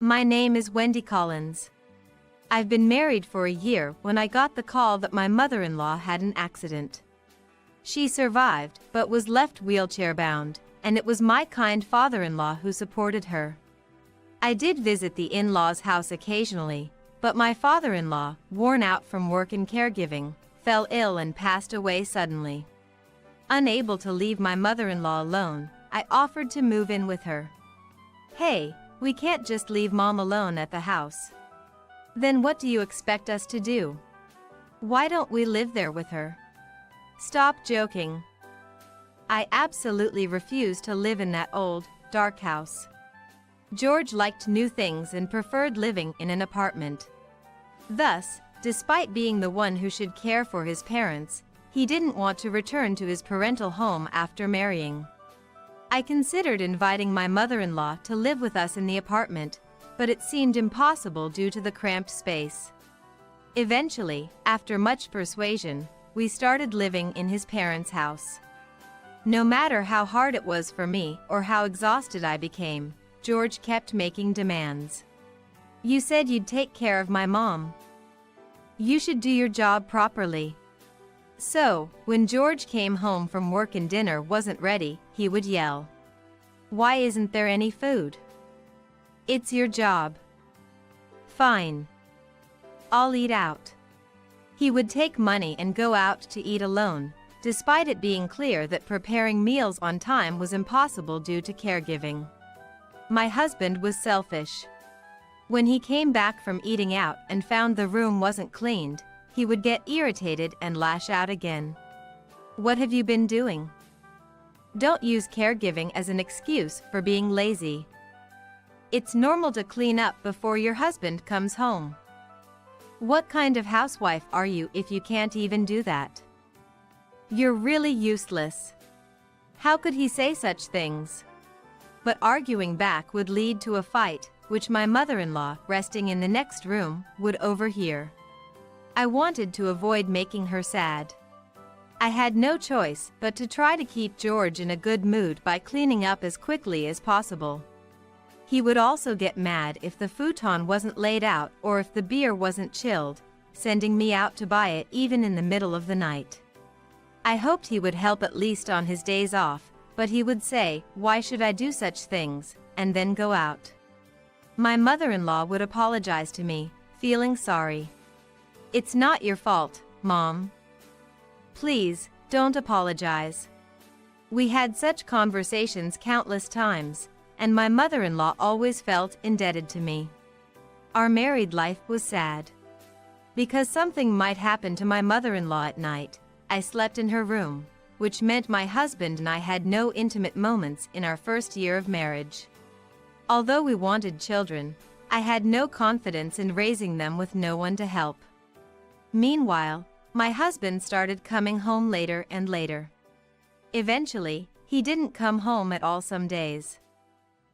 My name is Wendy Collins. I've been married for a year when I got the call that my mother-in-law had an accident. She survived, but was left wheelchair-bound, and it was my kind father-in-law who supported her. I did visit the in-laws' house occasionally, but my father-in-law, worn out from work and caregiving, fell ill and passed away suddenly. Unable to leave my mother-in-law alone, I offered to move in with her. Hey, we can't just leave Mom alone at the house. Then what do you expect us to do? Why don't we live there with her? Stop joking. I absolutely refused to live in that old, dark house. George liked new things and preferred living in an apartment. Thus, despite being the one who should care for his parents, he didn't want to return to his parental home after marrying. I considered inviting my mother-in-law to live with us in the apartment, but it seemed impossible due to the cramped space. Eventually, after much persuasion, we started living in his parents' house. No matter how hard it was for me or how exhausted I became, George kept making demands. You said you'd take care of my mom. You should do your job properly. So, when George came home from work and dinner wasn't ready, he would yell, "Why isn't there any food? It's your job." Fine. I'll eat out. He would take money and go out to eat alone, despite it being clear that preparing meals on time was impossible due to caregiving. My husband was selfish. When he came back from eating out and found the room wasn't cleaned, he would get irritated and lash out again. What have you been doing? Don't use caregiving as an excuse for being lazy. It's normal to clean up before your husband comes home. What kind of housewife are you if you can't even do that? You're really useless. How could he say such things? But arguing back would lead to a fight, which my mother-in-law, resting in the next room, would overhear. I wanted to avoid making her sad. I had no choice but to try to keep George in a good mood by cleaning up as quickly as possible. He would also get mad if the futon wasn't laid out or if the beer wasn't chilled, sending me out to buy it even in the middle of the night. I hoped he would help at least on his days off, but he would say, "Why should I do such things?" and then go out. My mother-in-law would apologize to me, feeling sorry. "It's not your fault, Mom. Please, don't apologize." We had such conversations countless times, and my mother-in-law always felt indebted to me. Our married life was sad. Because something might happen to my mother-in-law at night, I slept in her room, which meant my husband and I had no intimate moments in our first year of marriage. Although we wanted children, I had no confidence in raising them with no one to help. Meanwhile, my husband started coming home later and later. Eventually, he didn't come home at all some days.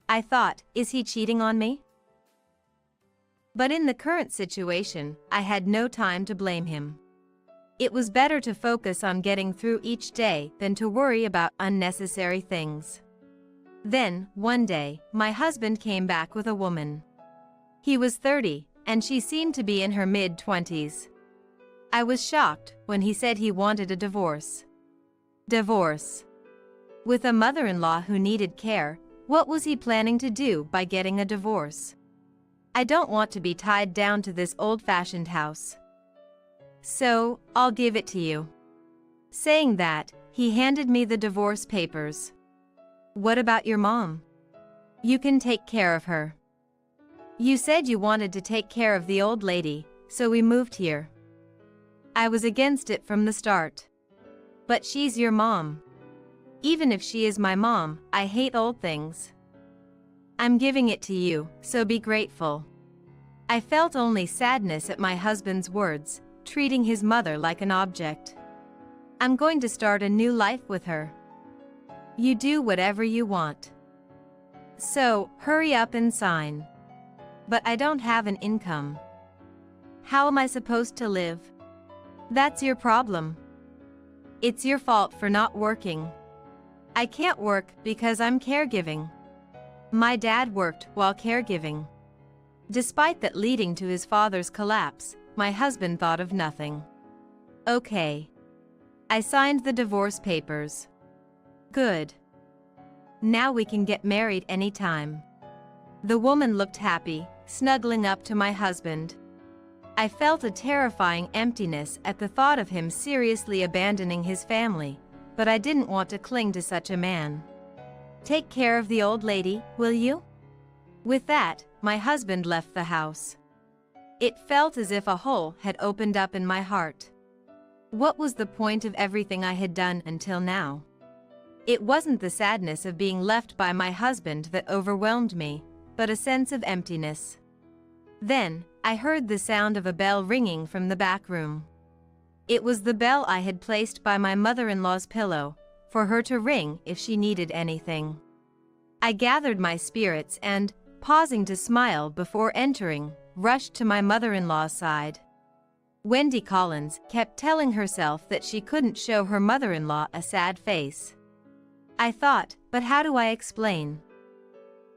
I thought, is he cheating on me? But in the current situation, I had no time to blame him. It was better to focus on getting through each day than to worry about unnecessary things. Then, one day, my husband came back with a woman. He was 30, and she seemed to be in her mid-20s. I was shocked when he said he wanted a divorce. Divorce. With a mother-in-law who needed care, what was he planning to do by getting a divorce? I don't want to be tied down to this old-fashioned house. So, I'll give it to you. Saying that, he handed me the divorce papers. What about your mom? You can take care of her. You said you wanted to take care of the old lady, so we moved here. I was against it from the start. But she's your mom. Even if she is my mom, I hate old things. I'm giving it to you, so be grateful. I felt only sadness at my husband's words, treating his mother like an object. I'm going to start a new life with her. You do whatever you want. So, hurry up and sign. But I don't have an income. How am I supposed to live? That's your problem. It's your fault for not working. I can't work because I'm caregiving. My dad worked while caregiving. Despite that leading to his father's collapse, my husband thought of nothing. Okay. I signed the divorce papers. Good. Now we can get married anytime. The woman looked happy, snuggling up to my husband. I felt a terrifying emptiness at the thought of him seriously abandoning his family, but I didn't want to cling to such a man. Take care of the old lady, will you? With that, my husband left the house. It felt as if a hole had opened up in my heart. What was the point of everything I had done until now? It wasn't the sadness of being left by my husband that overwhelmed me, but a sense of emptiness. Then, I heard the sound of a bell ringing from the back room. It was the bell I had placed by my mother-in-law's pillow, for her to ring if she needed anything. I gathered my spirits and, pausing to smile before entering, rushed to my mother-in-law's side. Wendy Collins kept telling herself that she couldn't show her mother-in-law a sad face. I thought, but how do I explain?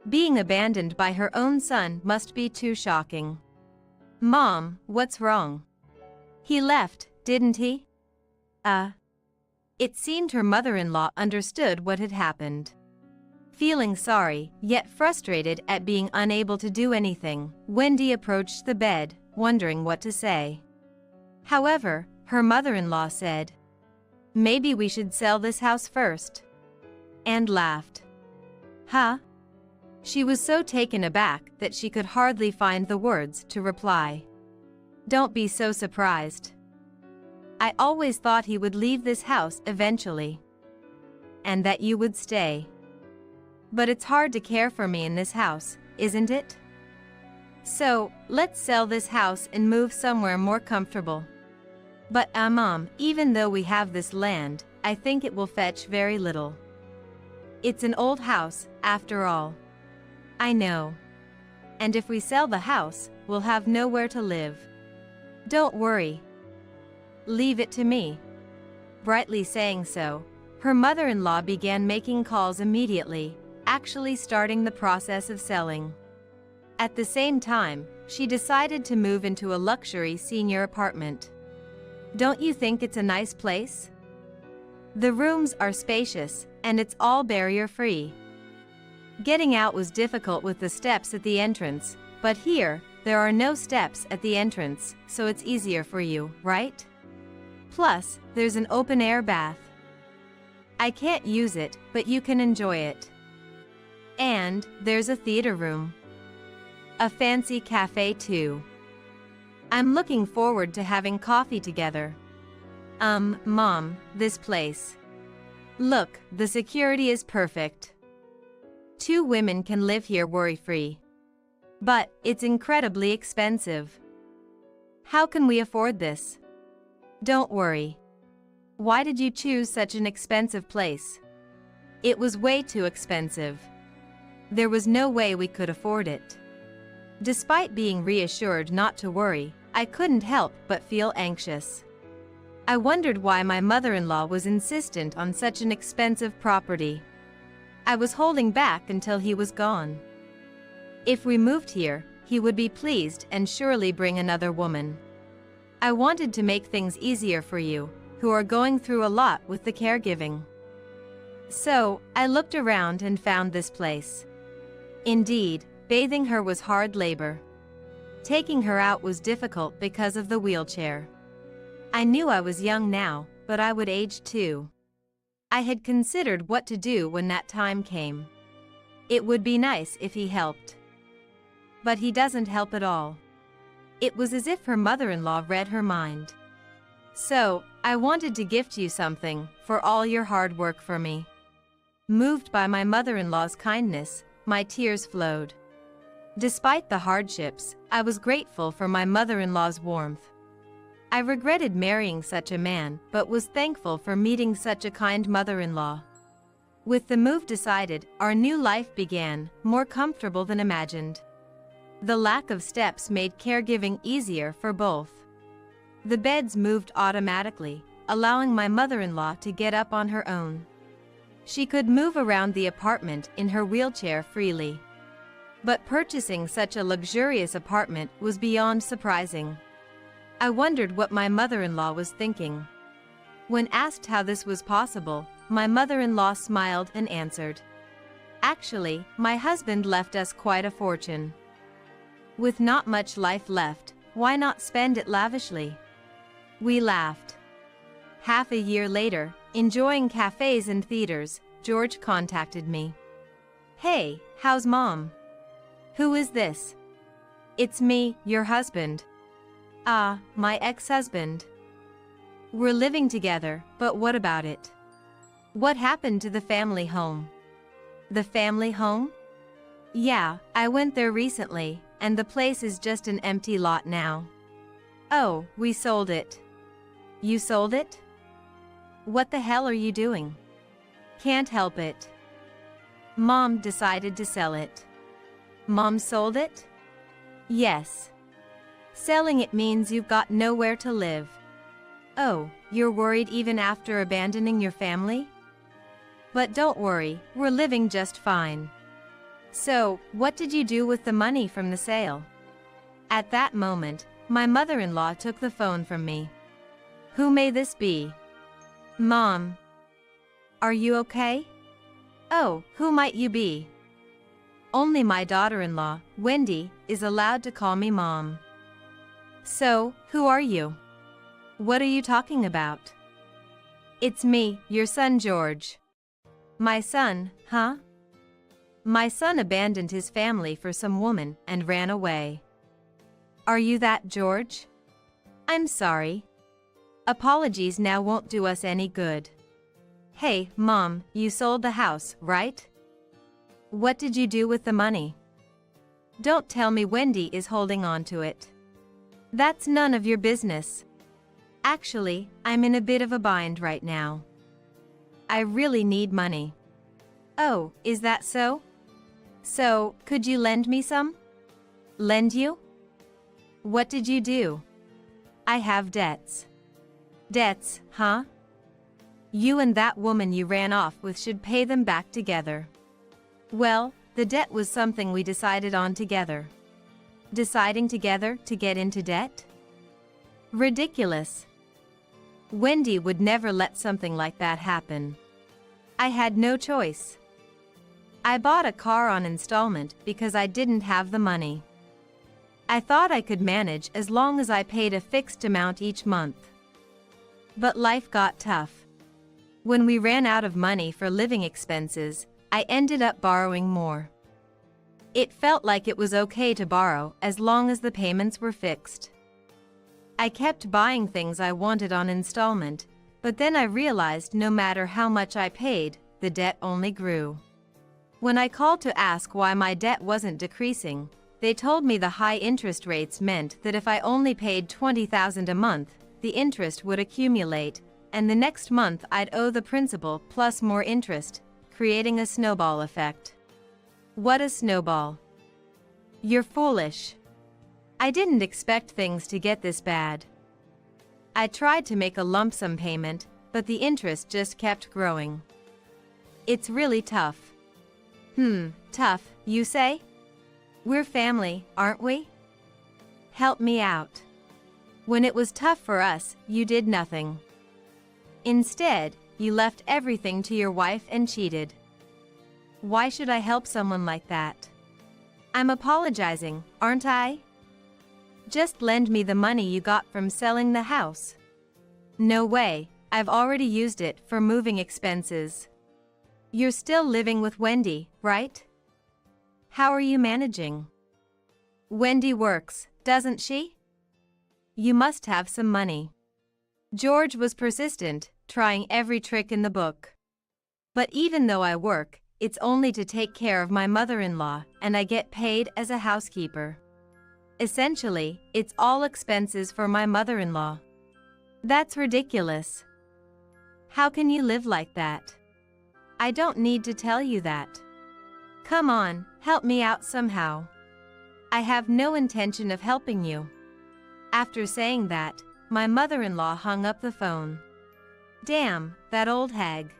Being abandoned by her own son must be too shocking. Mom, what's wrong? He left, didn't he? It seemed her mother-in-law understood what had happened. Feeling sorry, yet frustrated at being unable to do anything, Wendy approached the bed, wondering what to say. However, her mother-in-law said, "Maybe we should sell this house first," and laughed. Huh? She was so taken aback that she could hardly find the words to reply. Don't be so surprised. I always thought he would leave this house eventually. And that you would stay. But it's hard to care for me in this house, isn't it? So, let's sell this house and move somewhere more comfortable. But Mom, even though we have this land, I think it will fetch very little. It's an old house, after all. I know. And if we sell the house, we'll have nowhere to live. Don't worry. Leave it to me. Brightly saying so, her mother-in-law began making calls immediately, actually starting the process of selling. At the same time, she decided to move into a luxury senior apartment. Don't you think it's a nice place? The rooms are spacious, and it's all barrier-free. Getting out was difficult with the steps at the entrance, but here, there are no steps at the entrance, so it's easier for you, right? Plus, there's an open-air bath. I can't use it, but you can enjoy it. And, there's a theater room. A fancy cafe too. I'm looking forward to having coffee together. Mom, this place. Look, the security is perfect. 2 women can live here worry-free. But, it's incredibly expensive. How can we afford this? Don't worry. Why did you choose such an expensive place? It was way too expensive. There was no way we could afford it. Despite being reassured not to worry, I couldn't help but feel anxious. I wondered why my mother-in-law was insistent on such an expensive property. I was holding back until he was gone. If we moved here, he would be pleased and surely bring another woman. I wanted to make things easier for you, who are going through a lot with the caregiving. So, I looked around and found this place. Indeed, bathing her was hard labor. Taking her out was difficult because of the wheelchair. I knew I was young now, but I would age too. I had considered what to do when that time came. It would be nice if he helped. But he doesn't help at all. It was as if her mother-in-law read her mind. So, I wanted to gift you something for all your hard work for me. Moved by my mother-in-law's kindness, my tears flowed. Despite the hardships, I was grateful for my mother-in-law's warmth. I regretted marrying such a man, but was thankful for meeting such a kind mother-in-law. With the move decided, our new life began, more comfortable than imagined. The lack of steps made caregiving easier for both. The beds moved automatically, allowing my mother-in-law to get up on her own. She could move around the apartment in her wheelchair freely. But purchasing such a luxurious apartment was beyond surprising. I wondered what my mother-in-law was thinking. When asked how this was possible, my mother-in-law smiled and answered, "Actually, my husband left us quite a fortune. With not much life left, why not spend it lavishly?" We laughed. Half a year later, enjoying cafes and theaters, George contacted me. "Hey, how's Mom?" "Who is this?" "It's me, your husband." "Ah, my ex-husband. We're living together, but what about it? What happened to the family home?" "The family home?" "Yeah, I went there recently, and the place is just an empty lot now." "Oh, we sold it." "You sold it? What the hell are you doing?" "Can't help it. Mom decided to sell it." "Mom sold it?" "Yes. Selling it means you've got nowhere to live." "Oh, you're worried even after abandoning your family?" "But don't worry, we're living just fine." "So, what did you do with the money from the sale?" At that moment, my mother-in-law took the phone from me. "Who may this be?" "Mom." "Are you okay?" "Oh, who might you be?" "Only my daughter-in-law, Wendy, is allowed to call me Mom." "So, who are you? What are you talking about?" "It's me, your son George." "My son, huh?" "My son abandoned his family for some woman and ran away." "Are you that George?" "I'm sorry. Apologies now won't do us any good." "Hey, Mom, you sold the house, right? What did you do with the money?" "Don't tell me Wendy is holding on to it." "That's none of your business." "Actually, I'm in a bit of a bind right now. I really need money." "Oh, is that so? So, could you lend me some?" "Lend you? What did you do?" "I have debts." "Debts, huh? You and that woman you ran off with should pay them back together." "Well, the debt was something we decided on together." "Deciding together to get into debt? Ridiculous. Wendy would never let something like that happen." "I had no choice. I bought a car on installment because I didn't have the money. I thought I could manage as long as I paid a fixed amount each month. But life got tough. When we ran out of money for living expenses, I ended up borrowing more. It felt like it was okay to borrow as long as the payments were fixed. I kept buying things I wanted on installment, but then I realized no matter how much I paid, the debt only grew. When I called to ask why my debt wasn't decreasing, they told me the high interest rates meant that if I only paid $20,000 a month, the interest would accumulate, and the next month I'd owe the principal plus more interest, creating a snowball effect. What a snowball. You're foolish. I didn't expect things to get this bad. I tried to make a lump sum payment, but the interest just kept growing. It's really tough." Tough, you say? We're family, aren't we? Help me out. When it was tough for us, you did nothing. Instead, you left everything to your wife and cheated. Why should I help someone like that? I'm apologizing, aren't I? Just lend me the money you got from selling the house." "No way, I've already used it for moving expenses." "You're still living with Wendy, right? How are you managing?" "Wendy works, doesn't she?" "You must have some money." George was persistent, trying every trick in the book. "But even though I work, it's only to take care of my mother-in-law, and I get paid as a housekeeper. Essentially, it's all expenses for my mother-in-law." "That's ridiculous. How can you live like that?" "I don't need to tell you that. Come on, help me out somehow." "I have no intention of helping you." After saying that, my mother-in-law hung up the phone. Damn, that old hag.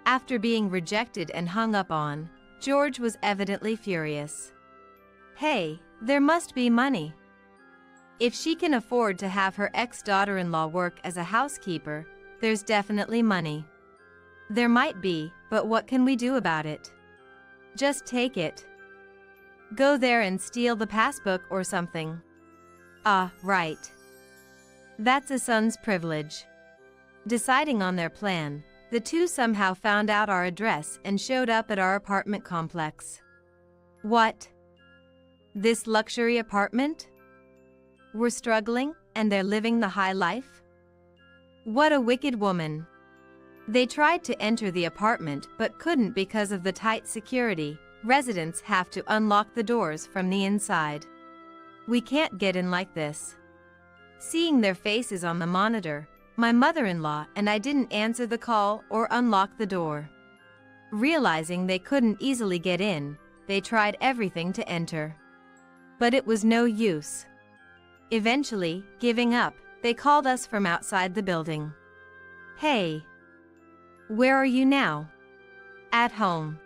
After being rejected and hung up on, George was evidently furious. Hey, there must be money. If she can afford to have her ex-daughter-in-law work as a housekeeper, there's definitely money. There might be, but what can we do about it? Just take it. Go there and steal the passbook or something. Ah, right. That's a son's privilege. Deciding on their plan, the two somehow found out our address and showed up at our apartment complex. What? This luxury apartment? We're struggling, and they're living the high life? What a wicked woman. They tried to enter the apartment but couldn't because of the tight security. Residents have to unlock the doors from the inside. We can't get in like this. Seeing their faces on the monitor, my mother-in-law and I didn't answer the call or unlock the door. Realizing they couldn't easily get in, they tried everything to enter. But it was no use. Eventually, giving up, they called us from outside the building. Hey. Where are you now? At home.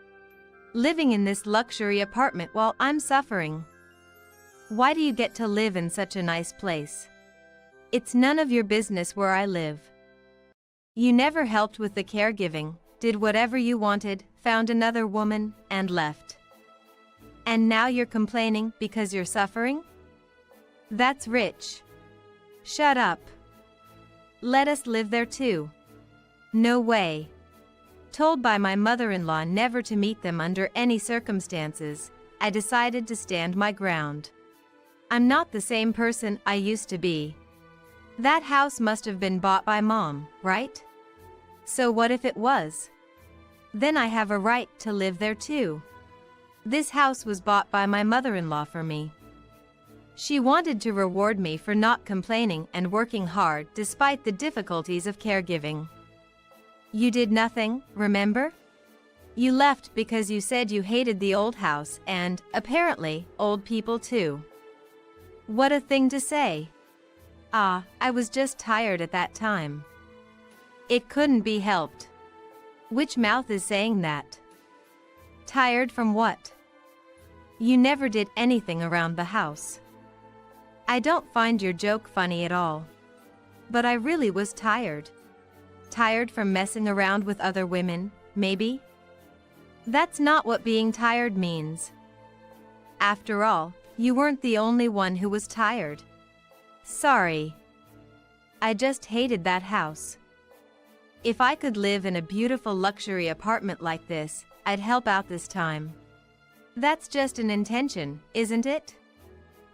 Living in this luxury apartment while I'm suffering. Why do you get to live in such a nice place? It's none of your business where I live. You never helped with the caregiving, did whatever you wanted, found another woman, and left. And now you're complaining because you're suffering? That's rich. Shut up. Let us live there too. No way. Told by my mother-in-law never to meet them under any circumstances, I decided to stand my ground. I'm not the same person I used to be. That house must have been bought by Mom, right? So what if it was? Then I have a right to live there too. This house was bought by my mother-in-law for me. She wanted to reward me for not complaining and working hard despite the difficulties of caregiving. You did nothing, remember? You left because you said you hated the old house and, apparently, old people too. What a thing to say. Ah, I was just tired at that time. It couldn't be helped. Which mouth is saying that? Tired from what? You never did anything around the house. I don't find your joke funny at all. But I really was tired. Tired from messing around with other women, maybe? That's not what being tired means. After all, you weren't the only one who was tired. Sorry. I just hated that house. If I could live in a beautiful luxury apartment like this, I'd help out this time. That's just an intention, isn't it?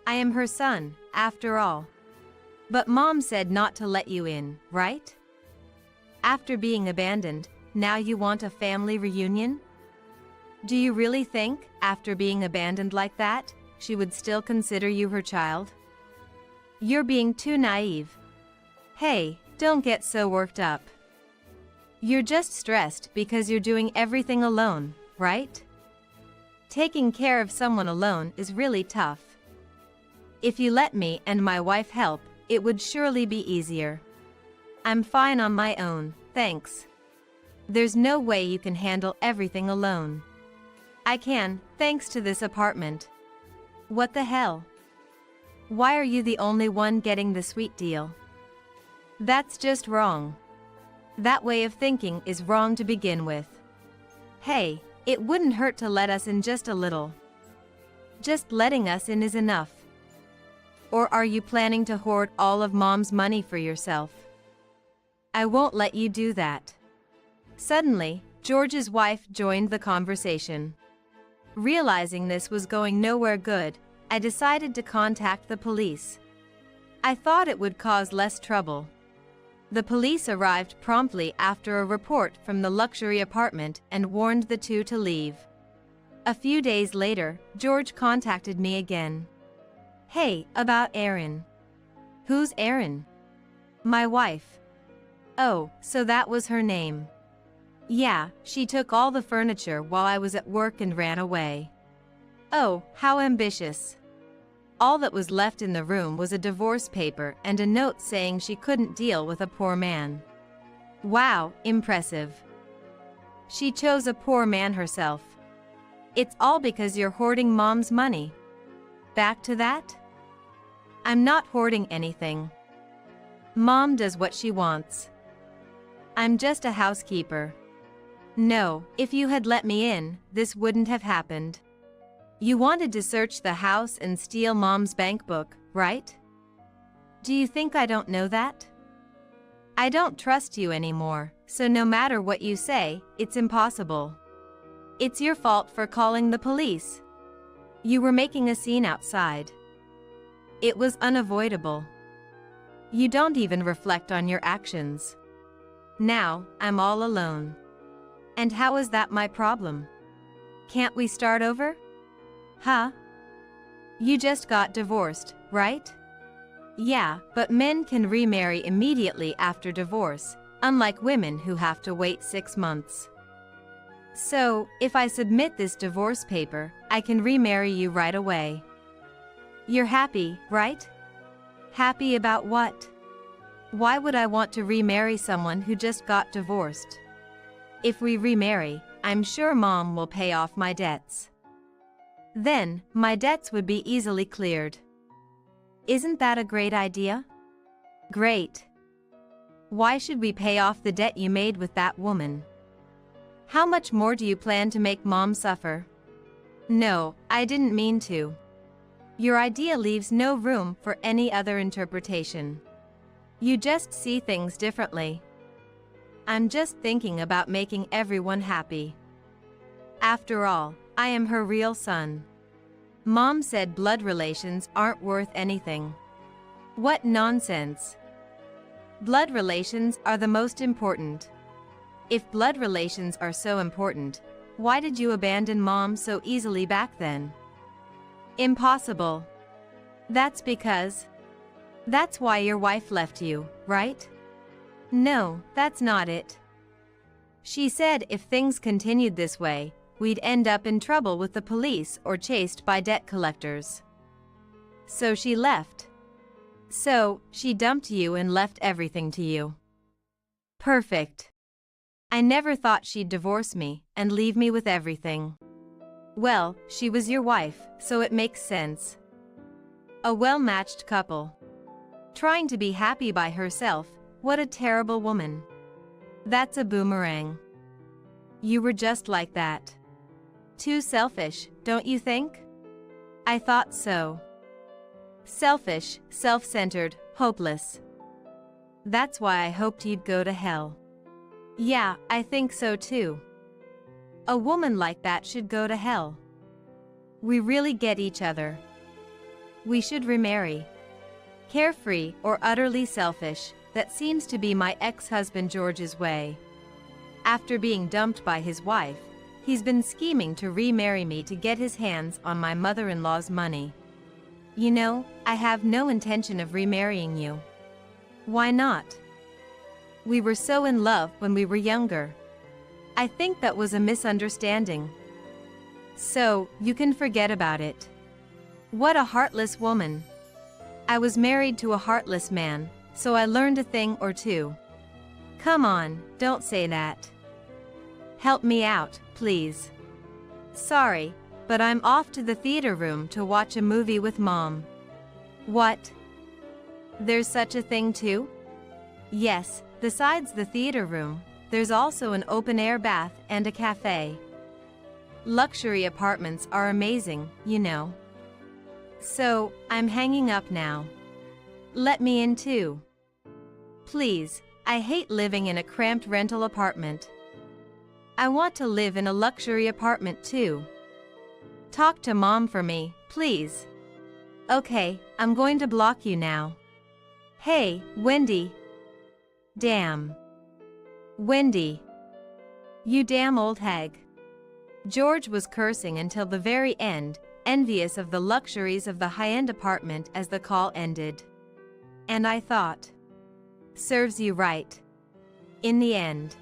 I am her son, after all. But Mom said not to let you in, right? After being abandoned, now you want a family reunion? Do you really think, after being abandoned like that, she would still consider you her child? You're being too naive. Hey, don't get so worked up. You're just stressed because you're doing everything alone, right? Taking care of someone alone is really tough. If you let me and my wife help, it would surely be easier. I'm fine on my own, thanks. There's no way you can handle everything alone. I can, thanks to this apartment. What the hell? Why are you the only one getting the sweet deal? That's just wrong. That way of thinking is wrong to begin with. Hey, it wouldn't hurt to let us in just a little. Just letting us in is enough. Or are you planning to hoard all of Mom's money for yourself? I won't let you do that. Suddenly, George's wife joined the conversation. Realizing this was going nowhere good, I decided to contact the police. I thought it would cause less trouble. The police arrived promptly after a report from the luxury apartment and warned the two to leave. A few days later, George contacted me again. Hey, about Erin. Who's Erin? My wife. Oh, so that was her name. Yeah, she took all the furniture while I was at work and ran away. Oh, how ambitious. All that was left in the room was a divorce paper and a note saying she couldn't deal with a poor man. Wow, impressive. She chose a poor man herself. It's all because you're hoarding Mom's money. Back to that? I'm not hoarding anything. Mom does what she wants. I'm just a housekeeper. No, if you had let me in, this wouldn't have happened. You wanted to search the house and steal Mom's bank book, right? Do you think I don't know that? I don't trust you anymore, so no matter what you say, it's impossible. It's your fault for calling the police. You were making a scene outside. It was unavoidable. You don't even reflect on your actions. Now, I'm all alone. And how is that my problem? Can't we start over? Huh? You just got divorced, right? Yeah, but men can remarry immediately after divorce, unlike women who have to wait 6 months. So, if I submit this divorce paper, I can remarry you right away. You're happy, right? Happy about what? Why would I want to remarry someone who just got divorced? If we remarry, I'm sure Mom will pay off my debts. Then, my debts would be easily cleared. Isn't that a great idea? Great. Why should we pay off the debt you made with that woman? How much more do you plan to make Mom suffer? No, I didn't mean to. Your idea leaves no room for any other interpretation. You just see things differently. I'm just thinking about making everyone happy. After all, I am her real son. Mom said blood relations aren't worth anything. What nonsense. Blood relations are the most important. If blood relations are so important, why did you abandon Mom so easily back then? Impossible. That's because... That's why your wife left you, right? No, that's not it. She said if things continued this way, we'd end up in trouble with the police or chased by debt collectors. So she left. So, she dumped you and left everything to you. Perfect. I never thought she'd divorce me and leave me with everything. Well, she was your wife, so it makes sense. A well-matched couple. Trying to be happy by herself, what a terrible woman. That's a boomerang. You were just like that. Too selfish, don't you think? I thought so. Selfish, self-centered, hopeless. That's why I hoped you'd go to hell. Yeah, I think so too. A woman like that should go to hell. We really get each other. We should remarry. Carefree or utterly selfish, that seems to be my ex-husband George's way. After being dumped by his wife, he's been scheming to remarry me to get his hands on my mother-in-law's money. You know, I have no intention of remarrying you. Why not? We were so in love when we were younger. I think that was a misunderstanding. So, you can forget about it. What a heartless woman. I was married to a heartless man, so I learned a thing or two. Come on, don't say that. Help me out, please. Sorry, but I'm off to the theater room to watch a movie with Mom. What? There's such a thing too? Yes, besides the theater room, there's also an open-air bath and a cafe. Luxury apartments are amazing, you know. So, I'm hanging up now. Let me in too. Please, I hate living in a cramped rental apartment. I want to live in a luxury apartment too. Talk to Mom for me, please. Okay, I'm going to block you now. Hey, Wendy. Damn. Wendy. You damn old hag. George was cursing until the very end, envious of the luxuries of the high-end apartment as the call ended. And I thought, serves you right. In the end,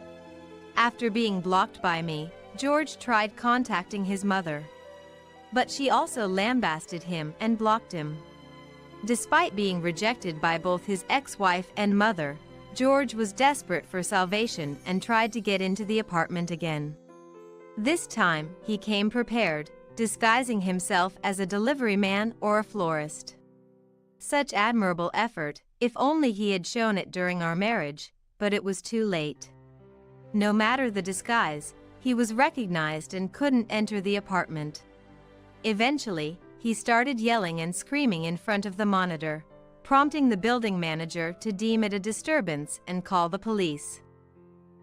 after being blocked by me, George tried contacting his mother. But she also lambasted him and blocked him. Despite being rejected by both his ex-wife and mother, George was desperate for salvation and tried to get into the apartment again. This time, he came prepared, disguising himself as a delivery man or a florist. Such admirable effort, if only he had shown it during our marriage, but it was too late. No matter the disguise, he was recognized and couldn't enter the apartment. Eventually, he started yelling and screaming in front of the monitor, prompting the building manager to deem it a disturbance and call the police.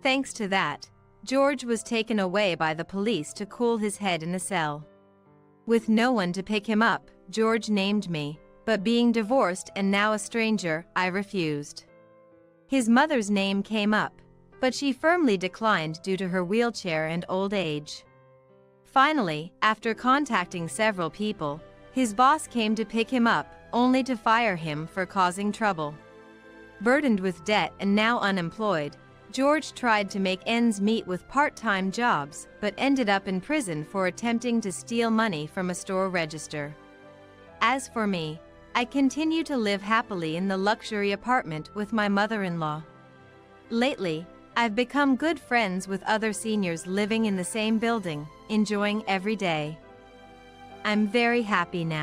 Thanks to that, George was taken away by the police to cool his head in a cell. With no one to pick him up, George named me, but being divorced and now a stranger, I refused. His mother's name came up, but she firmly declined due to her wheelchair and old age. Finally, after contacting several people, his boss came to pick him up, only to fire him for causing trouble. Burdened with debt and now unemployed, George tried to make ends meet with part-time jobs, but ended up in prison for attempting to steal money from a store register. As for me, I continue to live happily in the luxury apartment with my mother-in-law. Lately, I've become good friends with other seniors living in the same building, enjoying every day. I'm very happy now.